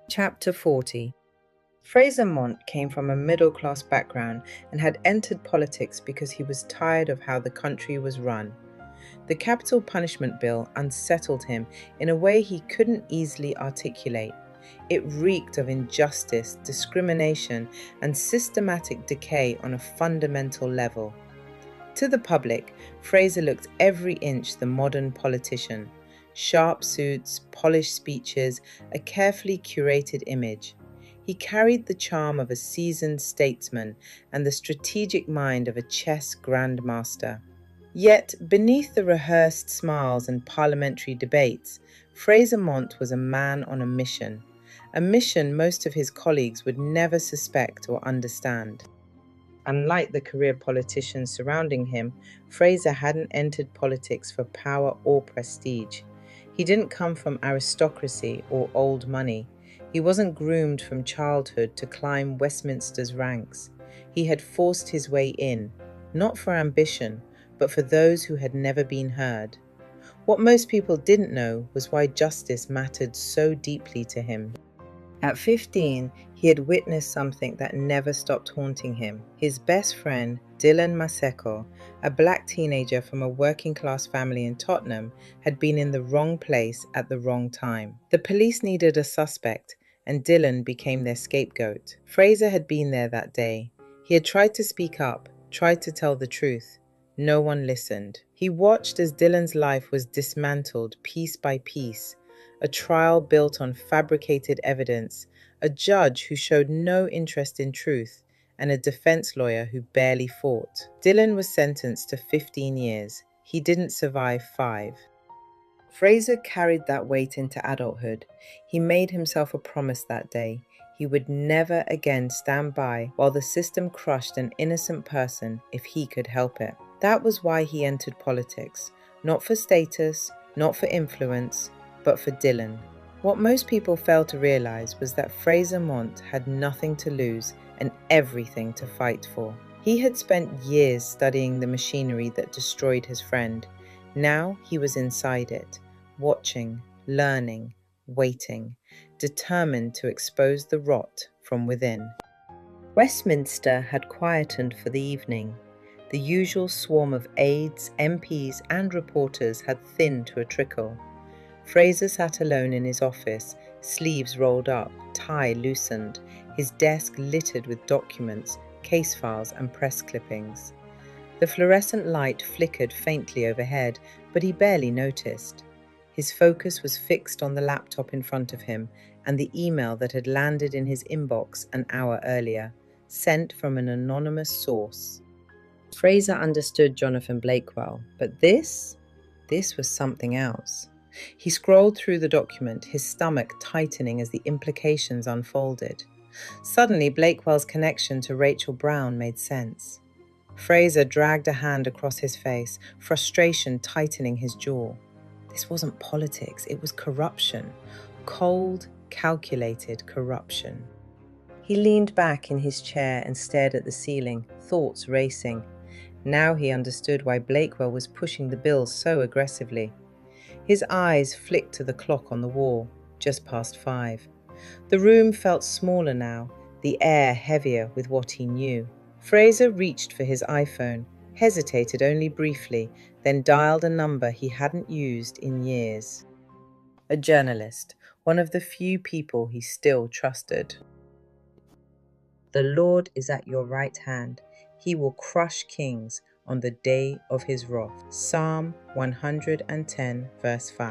Chapter 40. Fraser Mont came from a middle-class background and had entered politics because he was tired of how the country was run. The capital punishment bill unsettled him in a way he couldn't easily articulate. It reeked of injustice, discrimination, and systematic decay on a fundamental level. To the public, Fraser looked every inch the modern politician. Sharp suits, polished speeches, a carefully curated image. He carried the charm of a seasoned statesman and the strategic mind of a chess grandmaster. Yet, beneath the rehearsed smiles and parliamentary debates, Fraser Mont was a man on a mission most of his colleagues would never suspect or understand. Unlike the career politicians surrounding him, Fraser hadn't entered politics for power or prestige. He didn't come from aristocracy or old money. He wasn't groomed from childhood to climb Westminster's ranks. He had forced his way in, not for ambition, but for those who had never been heard. What most people didn't know was why justice mattered so deeply to him. At 15, he had witnessed something that never stopped haunting him. His best friend, Dylan Maseko, a black teenager from a working-class family in Tottenham, had been in the wrong place at the wrong time. The police needed a suspect, and Dylan became their scapegoat. Fraser had been there that day. He had tried to speak up, tried to tell the truth. No one listened. He watched as Dylan's life was dismantled piece by piece. A trial built on fabricated evidence, a judge who showed no interest in truth, and a defense lawyer who barely fought. Dylan was sentenced to 15 years. He didn't survive 5. Fraser carried that weight into adulthood. He made himself a promise that day. He would never again stand by while the system crushed an innocent person if he could help it. That was why he entered politics. Not for status, not for influence, but for Dylan. What most people failed to realize was that Fraser Mont had nothing to lose and everything to fight for. He had spent years studying the machinery that destroyed his friend. Now he was inside it, watching, learning, waiting, determined to expose the rot from within. Westminster had quietened for the evening. The usual swarm of aides, MPs, and reporters had thinned to a trickle. Fraser sat alone in his office, sleeves rolled up, tie loosened, his desk littered with documents, case files, and press clippings. The fluorescent light flickered faintly overhead, but he barely noticed. His focus was fixed on the laptop in front of him and the email that had landed in his inbox an hour earlier, sent from an anonymous source. Fraser understood Jonathan Blakewell, but this was something else. He scrolled through the document, his stomach tightening as the implications unfolded. Suddenly, Blakewell's connection to Rachael Brown made sense. Fraser dragged a hand across his face, frustration tightening his jaw. This wasn't politics, it was corruption. Cold, calculated corruption. He leaned back in his chair and stared at the ceiling, thoughts racing. Now he understood why Blakewell was pushing the bill so aggressively. His eyes flicked to the clock on the wall, just past 5. The room felt smaller now, the air heavier with what he knew. Fraser reached for his iPhone, hesitated only briefly, then dialed a number he hadn't used in years. A journalist, one of the few people he still trusted. The Lord is at your right hand. He will crush kings on the day of his wrath. Psalm 110, verse 5.